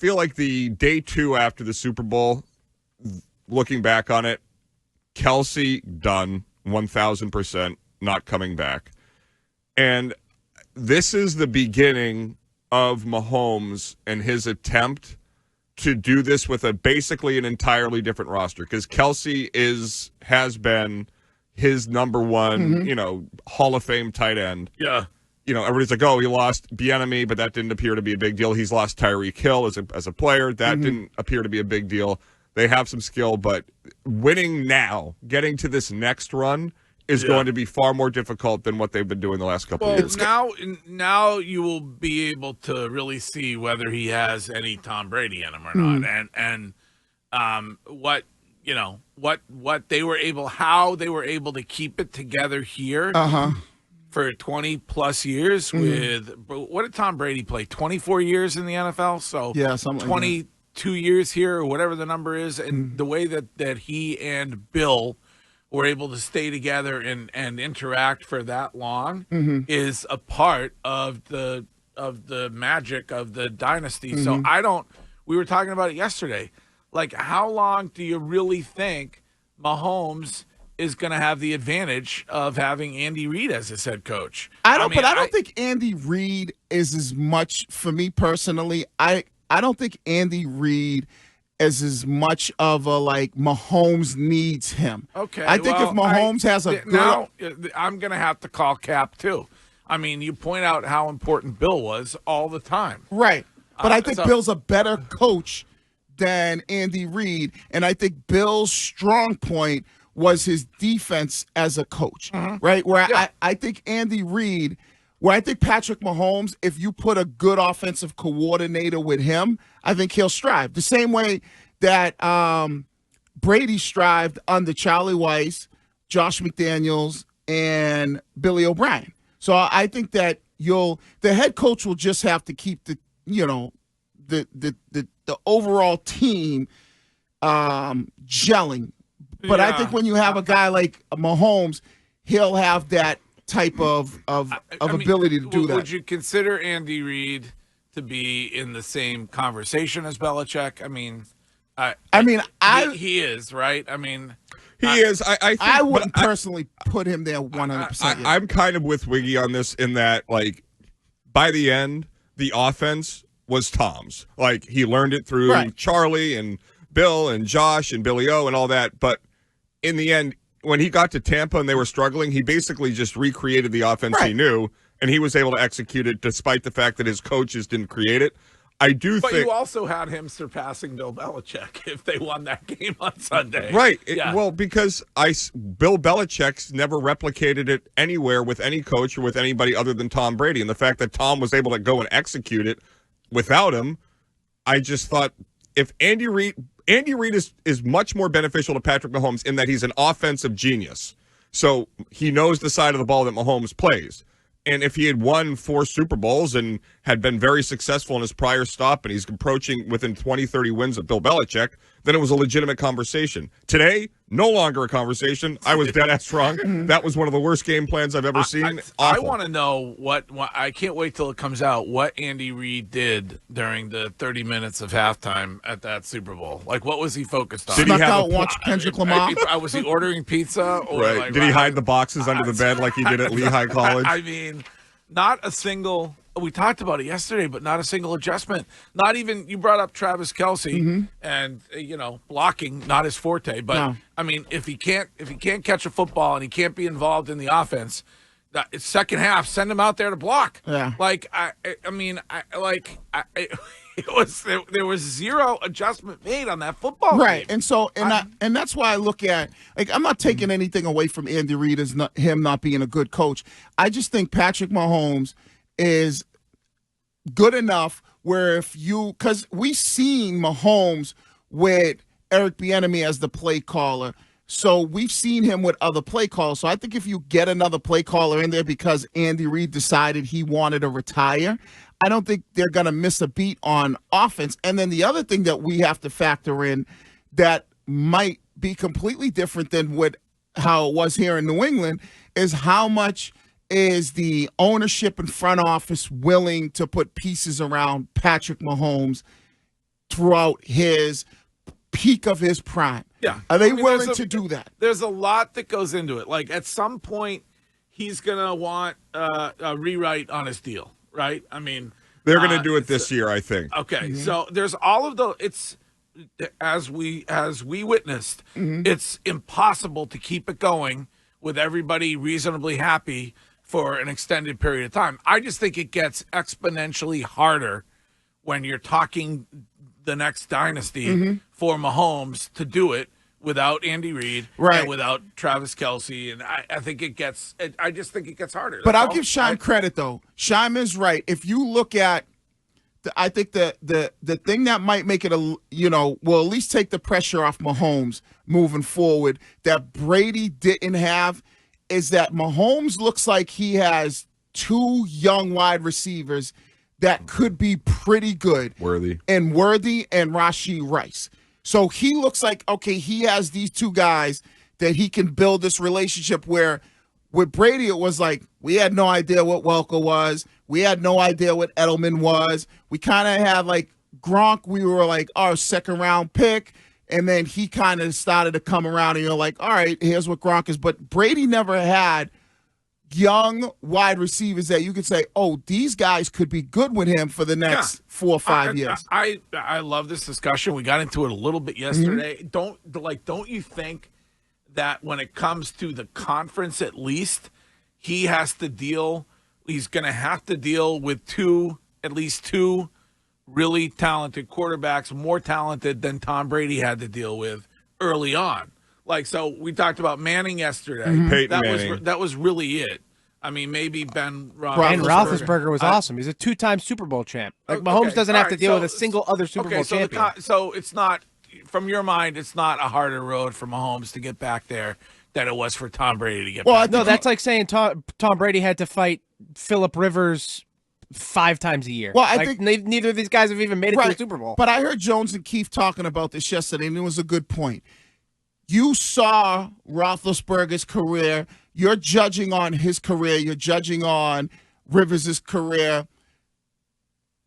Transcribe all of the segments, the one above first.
feel like the day 2 after the Super Bowl, looking back on it, Kelce done 1,000%, not coming back. And this is the beginning of Mahomes and his attempt to do this with basically an entirely different roster, because Kelce has been his number one, Hall of Fame tight end. Yeah. Everybody's like, oh, he lost Bieniemy, but that didn't appear to be a big deal. He's lost Tyreek Hill as a player. That didn't appear to be a big deal. They have some skill, but winning now, getting to this next run, is going to be far more difficult than what they've been doing the last couple of years. Now you will be able to really see whether he has any Tom Brady in him or not, and what they were able, how they were able to keep it together here for 20 plus years. With what did Tom Brady play? 24 years in the NFL, so yeah, something 22 years here, or whatever the number is, and the way that he and Bill were able to stay together and interact for that long is a part of the magic of the dynasty. So we were talking about it yesterday. Like, how long do you really think Mahomes is going to have the advantage of having Andy Reid as his head coach? I don't think Andy Reid is as much, for me personally, I don't think Andy Reid as much of a, like, Mahomes needs him. Okay. I think if Mahomes has a good... Now, I'm going to have to call Cap, too. I mean, you point out how important Bill was all the time. Right. But I think Bill's a better coach than Andy Reid, and I think Bill's strong point was his defense as a coach, right? Where I think Andy Reid... Where I think Patrick Mahomes, if you put a good offensive coordinator with him, I think he'll strive. The same way that Brady strived under Charlie Weiss, Josh McDaniels, and Billy O'Brien. So I think that the head coach will just have to keep the overall team gelling. But I think when you have a guy like Mahomes, he'll have that type of ability to do that. Would you consider Andy Reid to be in the same conversation as Belichick? I mean, he is, right? I mean, he is. I wouldn't personally put him there 100%. I'm kind of with Wiggy on this, in that, like, by the end, the offense was Tom's. Like, he learned it through Charlie and Bill and Josh and Billy O and all that. But in the end, when he got to Tampa and they were struggling, he basically just recreated the offense he knew, and he was able to execute it despite the fact that his coaches didn't create it. But you also had him surpassing Bill Belichick if they won that game on Sunday. Right. Well, because Bill Belichick's never replicated it anywhere with any coach or with anybody other than Tom Brady. And the fact that Tom was able to go and execute it without him, I just thought, if Andy Reid is much more beneficial to Patrick Mahomes in that he's an offensive genius. So he knows the side of the ball that Mahomes plays. And if he had won 4 Super Bowls and had been very successful in his prior stop, and he's approaching within 20, 30 wins of Bill Belichick, then it was a legitimate conversation. Today, no longer a conversation. I was dead ass wrong. That was one of the worst game plans I've ever seen. I want to know what I can't wait till it comes out, what Andy Reid did during the 30 minutes of halftime at that Super Bowl. Like, what was he focused on? Did he watch Kendrick Lamar? Was he ordering pizza? Or right. Did he hide the boxes under the bed like he did at Lehigh College? I mean, not a single... We talked about it yesterday, but not a single adjustment. Not even, you brought up Travis Kelce and, blocking, not his forte. But, no. I mean, if he can't catch a football and he can't be involved in the offense, it's second half, send him out there to block. Yeah. There was zero adjustment made on that football right. game. And so, and that's why I look at, like, I'm not taking anything away from Andy Reid as him not being a good coach. I just think Patrick Mahomes is good enough where because we've seen Mahomes with Eric Bieniemy as the play caller, so we've seen him with other play callers. So I think if you get another play caller in there because Andy Reid decided he wanted to retire, I don't think they're going to miss a beat on offense. And then the other thing that we have to factor in that might be completely different than how it was here in New England is how much is the ownership and front office willing to put pieces around Patrick Mahomes throughout his peak of his prime. Yeah. Are they willing to do that? There's a lot that goes into it. Like, at some point, he's going to want a rewrite on his deal, right? I mean, they're going to do it this year, I think. Okay, so there's all of the. It's as we witnessed. It's impossible to keep it going with everybody reasonably happy for an extended period of time. I just think it gets exponentially harder when you're talking the next dynasty for Mahomes to do it without Andy Reid and without Travis Kelce. And I think it gets – I just think it gets harder. But I'll give Shime credit, though. Shime is right. If you look at I think the thing that might make it will at least take the pressure off Mahomes moving forward that Brady didn't have is that Mahomes looks like he has two young wide receivers that could be pretty good. Worthy and Rashee Rice. So he looks like, okay, he has these two guys that he can build this relationship where with Brady it was like we had no idea what Welker was. We had no idea what Edelman was. We kind of had like Gronk. We were like our second-round pick. And then he kind of started to come around and you're like, all right, here's what Gronk is. But Brady never had young wide receivers that you could say, oh, these guys could be good with him for the next 4 or 5 years. I love this discussion. We got into it a little bit yesterday. Don't you think that when it comes to the conference at least, he's going to have to deal with at least two really talented quarterbacks, more talented than Tom Brady had to deal with early on. Like, so we talked about Manning yesterday. Peyton Manning. That was really it. I mean, maybe Ben Roethlisberger. Ben Roethlisberger was awesome. He's a 2-time Super Bowl champ. Like, Mahomes doesn't have to deal with a single other Super Bowl champion. So it's not, from your mind, it's not a harder road for Mahomes to get back there than it was for Tom Brady to get back there. No, that's like saying Tom Brady had to fight Phillip Rivers 5 times a year. Well, I think neither of these guys have even made it to the Super Bowl. But I heard Jones and Keith talking about this yesterday, and it was a good point. You saw Roethlisberger's career. You're judging on his career. You're judging on Rivers' career.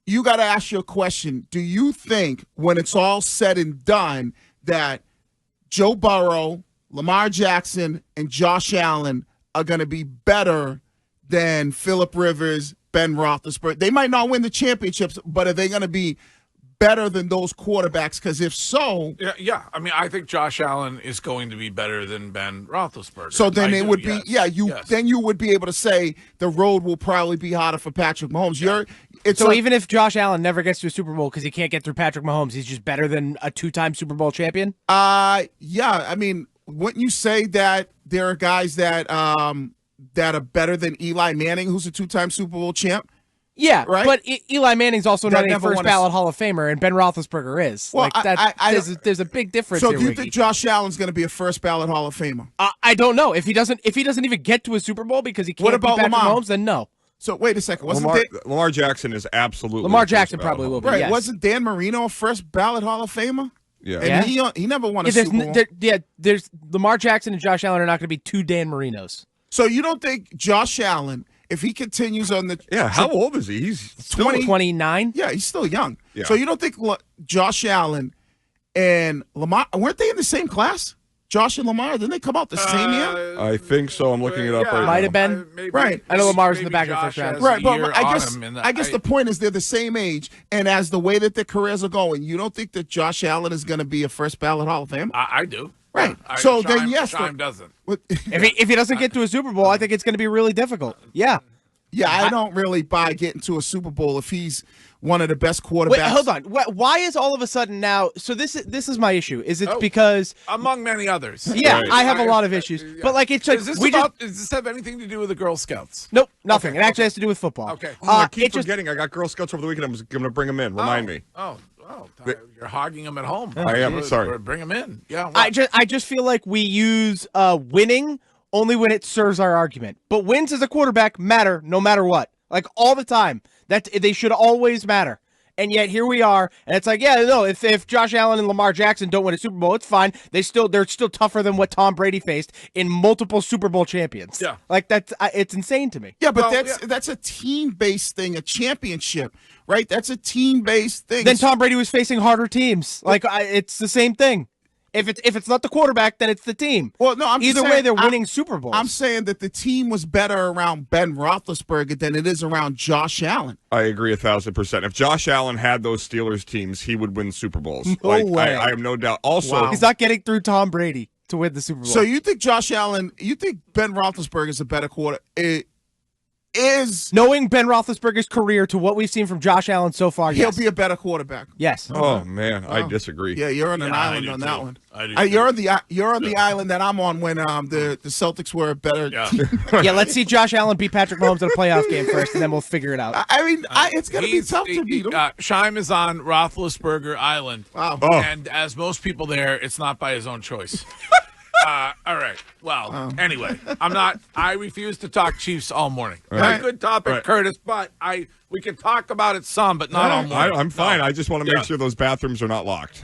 You got to ask your question. Do you think when it's all said and done that Joe Burrow, Lamar Jackson, and Josh Allen are going to be better than Phillip Rivers, Ben Roethlisberger? They might not win the championships, but are they going to be better than those quarterbacks? Because if so, yeah. I mean, I think Josh Allen is going to be better than Ben Roethlisberger. So then then you would be able to say the road will probably be harder for Patrick Mahomes. Even if Josh Allen never gets to a Super Bowl because he can't get through Patrick Mahomes, he's just better than a 2-time Super Bowl champion. Yeah. I mean, wouldn't you say that there are guys that are better than Eli Manning, who's a 2-time Super Bowl champ? Yeah, right? But Eli Manning's also not a first-ballot Hall of Famer, and Ben Roethlisberger is. Well, there's a big difference here. So do you think Josh Allen's going to be a first-ballot Hall of Famer? I don't know. If he doesn't even get to a Super Bowl because he can't beat Patrick Mahomes, then no. So wait a second. Lamar Jackson is absolutely Lamar Jackson probably will be. Right? Yes. Wasn't Dan Marino a first-ballot Hall of Famer? Yeah, and he never won a Super Bowl. There's Lamar Jackson and Josh Allen are not going to be 2 Dan Marinos. So you don't think Josh Allen, if he continues on the how old is he? He's 29. Yeah, he's still young. Yeah. So you don't think Josh Allen and Lamar, weren't they in the same class? Josh and Lamar, didn't they come out the same year? I think so. I'm looking it up right now. Might have been. Right. I know Lamar's in the back of the first round. Right, but I guess the point is they're the same age, and as the way that their careers are going, you don't think that Josh Allen is going to be a first ballot Hall of Famer? I do. Right. Shime doesn't. If he doesn't get to a Super Bowl, I think it's going to be really difficult. Yeah. Yeah, I don't really buy getting to a Super Bowl if he's one of the best quarterbacks. Wait, hold on. Why is all of a sudden now? So this is my issue. Is it because among many others? Yeah, right. I have a lot of issues. But like it's like does this have anything to do with the Girl Scouts? Nope, nothing. Okay. It actually has to do with football. Okay. I keep forgetting. I got Girl Scouts over the weekend. I'm going to bring them in. Remind me. Oh, you're hogging them at home. I am. Sorry. Bring them in. Yeah. I just feel like we use winning only when it serves our argument. But wins as a quarterback matter no matter what. Like all the time. They should always matter. And yet here we are, and it's like, yeah, no, if Josh Allen and Lamar Jackson don't win a Super Bowl, it's fine. They're still tougher than what Tom Brady faced in multiple Super Bowl champions. Yeah. Like it's insane to me. Yeah, but that's a team-based thing, a championship, right? That's a team-based thing. Then Tom Brady was facing harder teams. Like it's the same thing. If it's not the quarterback, then it's the team. Well, no, I'm either just way saying, they're winning Super Bowls. I'm saying that the team was better around Ben Roethlisberger than it is around Josh Allen. I agree 1,000%. If Josh Allen had those Steelers teams, he would win Super Bowls. No way. I have no doubt. Also, He's not getting through Tom Brady to win the Super Bowl. So you think you think Ben Roethlisberger is a better quarter? Knowing Ben Roethlisberger's career to what we've seen from Josh Allen so far, he'll yes. be a better quarterback. Yes. oh man, I disagree. Yeah, you're on an island on that too. one. I do You're on the island that I'm on when the Celtics were better. Yeah. Yeah, let's see Josh Allen beat Patrick Mahomes in a playoff game first, and then we'll figure it out. I mean, it's going to be tough to beat him. Scheim is on Roethlisberger Island. Wow. Oh. And as most people there, it's not by his own choice. All right. Well, anyway, I refuse to talk Chiefs all morning. Right. Good topic, Right. Curtis, but we can talk about it some, but not all morning. I'm fine. No. I just want to make sure those bathrooms are not locked.